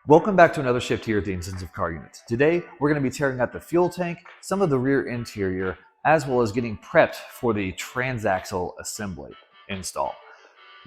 Welcome back to another shift here at the Intensive Car Unit. Today, we're going to be tearing out the fuel tank, some of the rear interior, as well as getting prepped for the transaxle assembly install.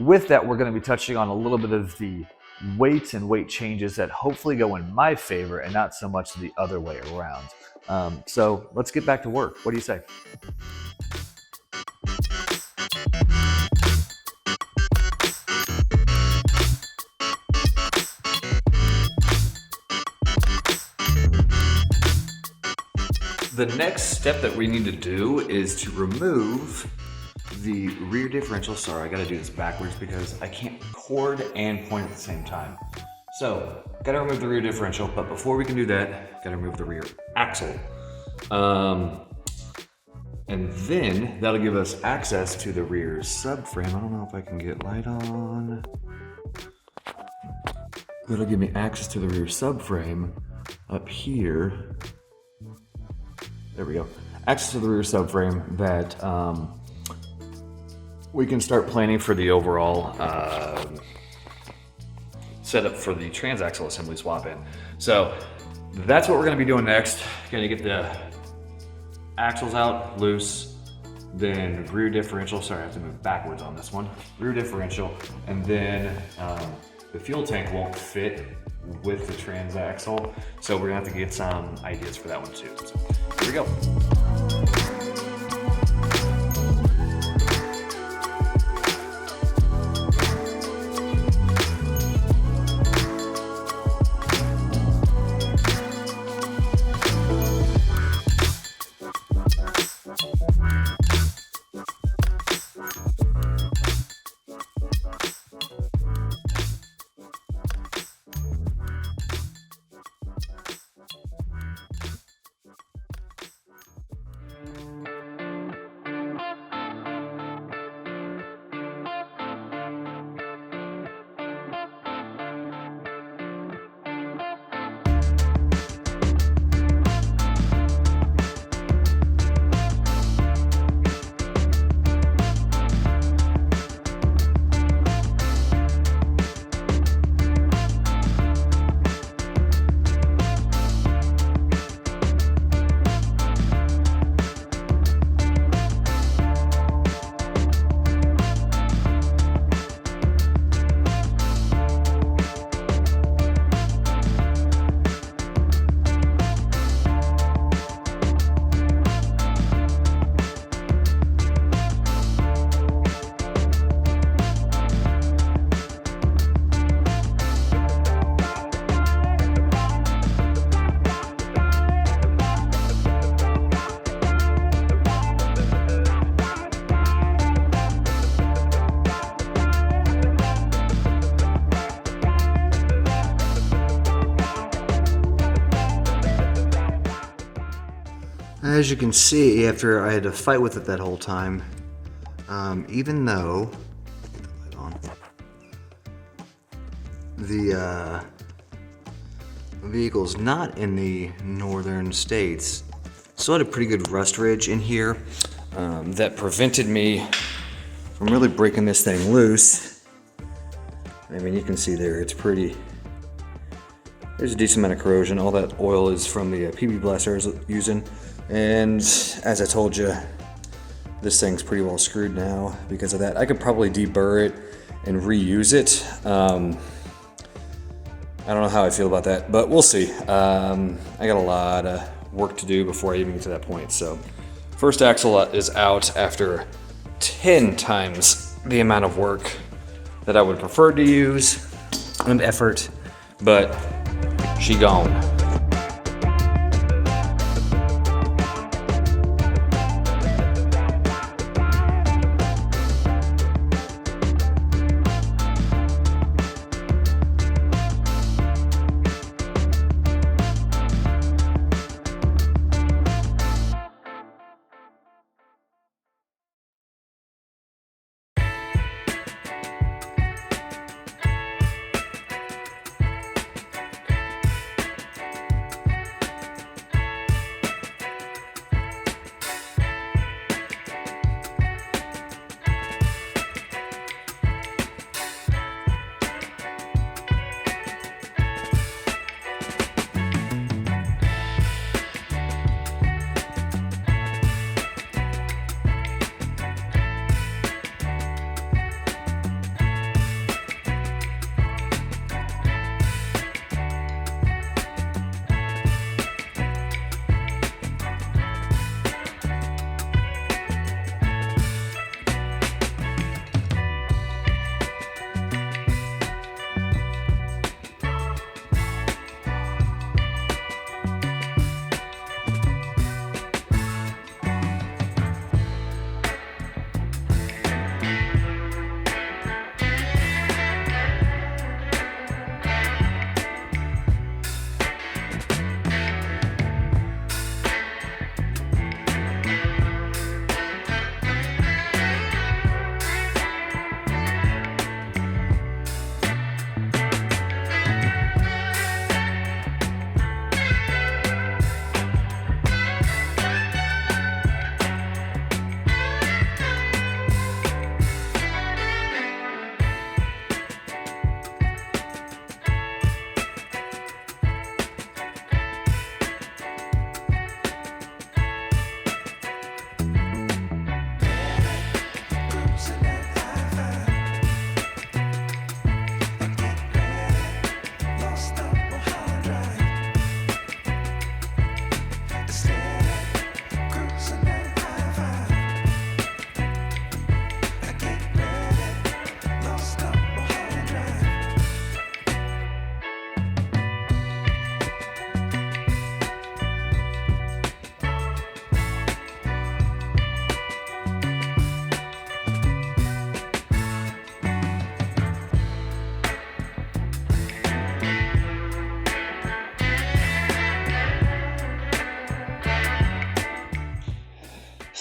With that, we're going to be touching on a little bit of the weights and weight changes that hopefully go in my favor and not so much the other way around. So let's get back to work. What do you say? The next step that we need to do is to remove the rear differential. Sorry, I gotta do this backwards because I can't record and point at the same time. So, gotta remove the rear differential, but before we can do that, gotta remove the rear axle. And then that'll give us access to the rear subframe. I don't know if I can get light on. That'll give me access to the rear subframe up here. There we go. Access to the rear subframe that we can start planning for the overall setup for the transaxle assembly swap in. So that's what we're going to be doing next. Going to get the axles out loose, then rear differential. Sorry, I have to move backwards on this one. Rear differential, and then the fuel tank won't fit with the transaxle, so we're gonna have to get some ideas for that one too. So here we go. As you can see, after I had to fight with it that whole time, even though the vehicle's not in the northern states, still had a pretty good rust ridge in here that prevented me from really breaking this thing loose. I mean, you can see there, it's pretty. There's a decent amount of corrosion. All that oil is from the PB blaster I was using. And as I told you, this thing's pretty well screwed now because of that. I could probably deburr it and reuse it. I don't know how I feel about that, but we'll see. I got a lot of work to do before I even get to that point. So first axle is out after 10 times the amount of work that I would prefer to use and effort, but she gone.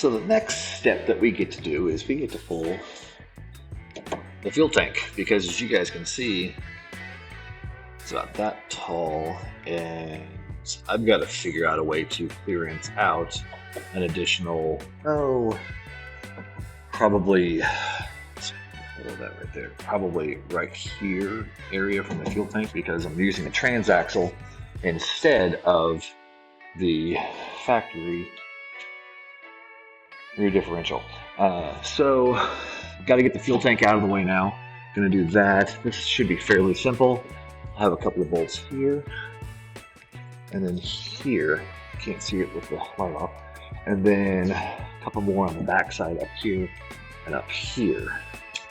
So the next step that we get to do is we get to pull the fuel tank, because as you guys can see, it's about that tall, and I've got to figure out a way to clearance out an additional, probably, hold that right there, probably right here area from the fuel tank, because I'm using a transaxle instead of the factory rear differential. So got to get the fuel tank out of the way now. Gonna do that. This should be fairly simple. I have a couple of bolts here, and then here. Can't see it with the light off. And then a couple more on the back side up here and up here.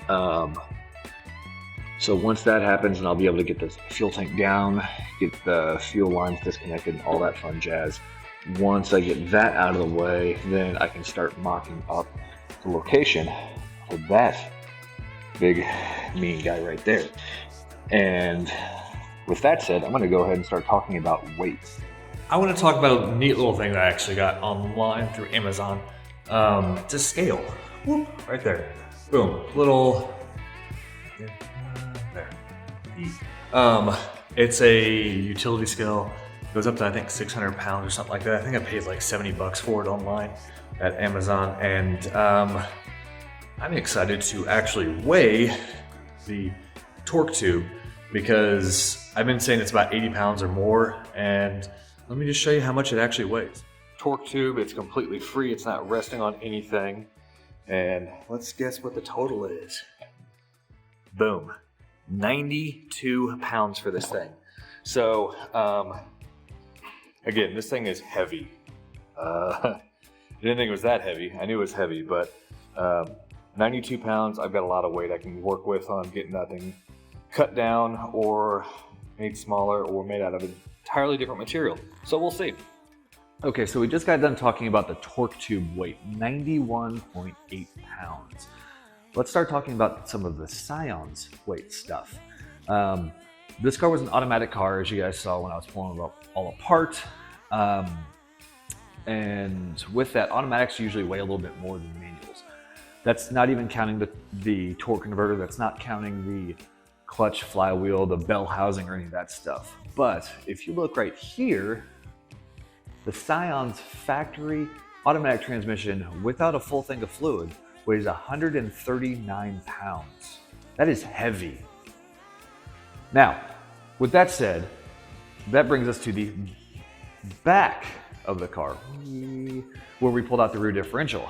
So once that happens, and I'll be able to get the fuel tank down, get the fuel lines disconnected, all that fun jazz. Once I get that out of the way, then I can start mocking up the location for that big mean guy right there. And with that said, I'm going to go ahead and start talking about weights. I want to talk about a neat little thing that I actually got online through Amazon. It's a scale. Whoop, right there. Boom. Little. There. It's a utility scale. It goes up to, I think, 600 pounds or something like that. I think I paid like $70 for it online at Amazon. And I'm excited to actually weigh the torque tube, because I've been saying it's about 80 pounds or more. And let me just show you how much it actually weighs. Torque tube, it's completely free. It's not resting on anything. And let's guess what the total is. Boom. 92 pounds for this thing. So, again, this thing is heavy. I didn't think it was that heavy. I knew it was heavy, but 92 pounds, I've got a lot of weight I can work with on getting that thing cut down or made smaller or made out of an entirely different material. So we'll see. Okay, so we just got done talking about the torque tube weight, 91.8 pounds. Let's start talking about some of the Scion's weight stuff. This car was an automatic car, as you guys saw when I was pulling it all apart. And with that, automatics usually weigh a little bit more than manuals. That's not even counting the torque converter. That's not counting the clutch, flywheel, the bell housing, or any of that stuff. But if you look right here, the Scion's factory automatic transmission without a full tank of fluid weighs 139 pounds. That is heavy. Now, with that said, that brings us to the back of the car, where we pulled out the rear differential.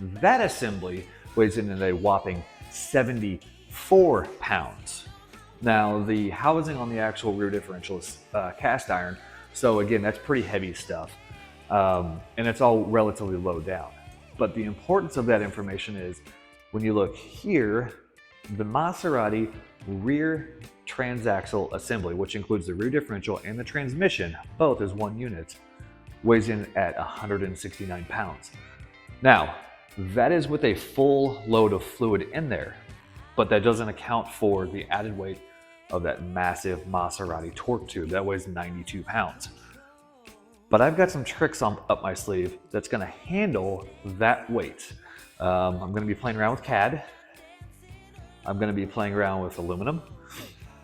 That assembly weighs in at a whopping 74 pounds. Now, the housing on the actual rear differential is cast iron, so again, that's pretty heavy stuff, and it's all relatively low down. But the importance of that information is, when you look here, the Maserati rear transaxle assembly, which includes the rear differential and the transmission, both as one unit, weighs in at 169 pounds. Now, that is with a full load of fluid in there, but that doesn't account for the added weight of that massive Maserati torque tube that weighs 92 pounds. But I've got some tricks up my sleeve that's gonna handle that weight. I'm gonna be playing around with CAD. I'm gonna be playing around with aluminum,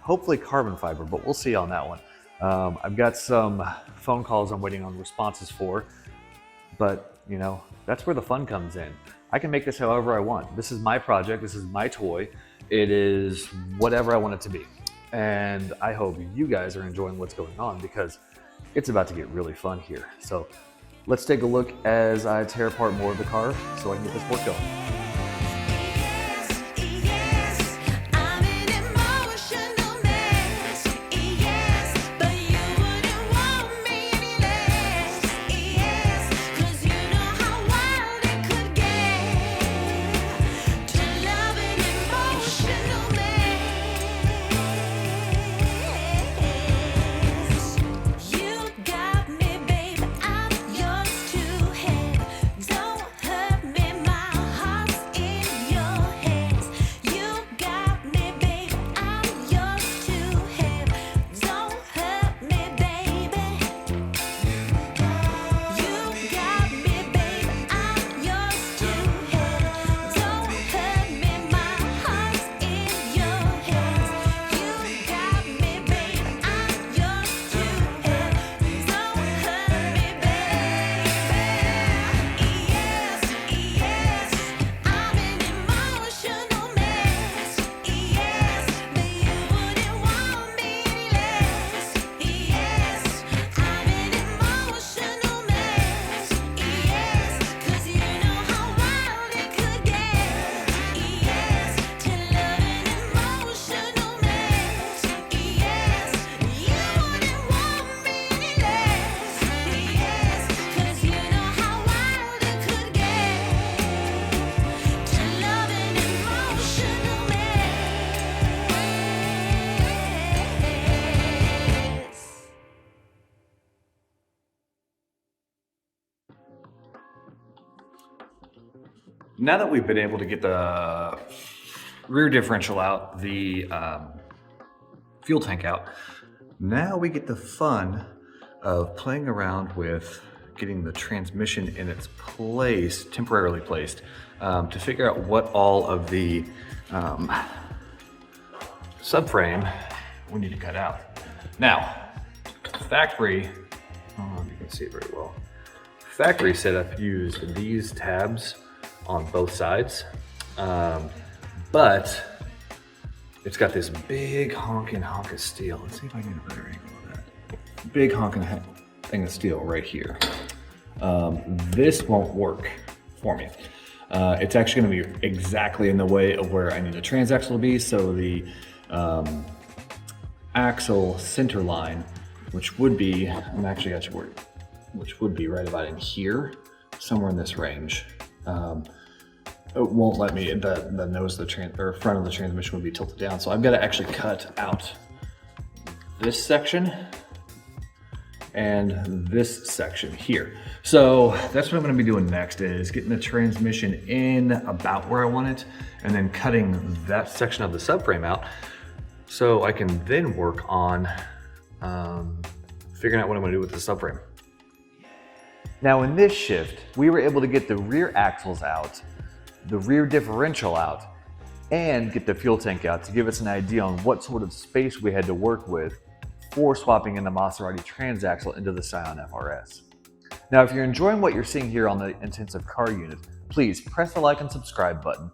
hopefully carbon fiber, but we'll see on that one. I've got some phone calls I'm waiting on responses for, but you know, that's where the fun comes in. I can make this however I want. This is my project, this is my toy. It is whatever I want it to be. And I hope you guys are enjoying what's going on, because it's about to get really fun here. So let's take a look as I tear apart more of the car so I can get this work going. Yours to have, don't hurt me, my heart. Now that we've been able to get the rear differential out, the fuel tank out, now we get the fun of playing around with getting the transmission in its place, temporarily placed, to figure out what all of the subframe we need to cut out. Now, factory, I don't know if you can see it very well. Factory setup used these tabs on both sides, but it's got this big honking hunk of steel. Let's see if I can get a better angle of that. Big honking thing of steel right here. This won't work for me. It's actually going to be exactly in the way of where I need the transaxle to be. So the axle center line, which would be, I'm actually got you worried, which would be right about in here, somewhere in this range. It won't let me, the nose of the front of the transmission would be tilted down. So I've got to actually cut out this section and this section here. So that's what I'm going to be doing next, is getting the transmission in about where I want it and then cutting that section of the subframe out so I can then work on figuring out what I'm going to do with the subframe. Now in this shift, we were able to get the rear axles out, the rear differential out, and get the fuel tank out to give us an idea on what sort of space we had to work with for swapping in the Maserati transaxle into the Scion FRS. Now, if you're enjoying what you're seeing here on the intensive car unit, please press the like and subscribe button,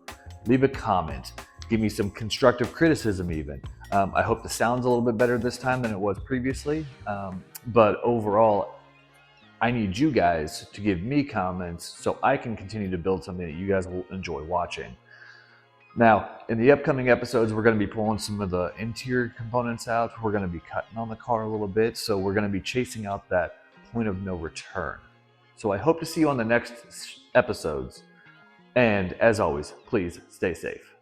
leave a comment, give me some constructive criticism even. I hope the sound's a little bit better this time than it was previously, but overall, I need you guys to give me comments so I can continue to build something that you guys will enjoy watching. Now, in the upcoming episodes, we're going to be pulling some of the interior components out. We're going to be cutting on the car a little bit, so we're going to be chasing out that point of no return. So I hope to see you on the next episodes. And as always, please stay safe.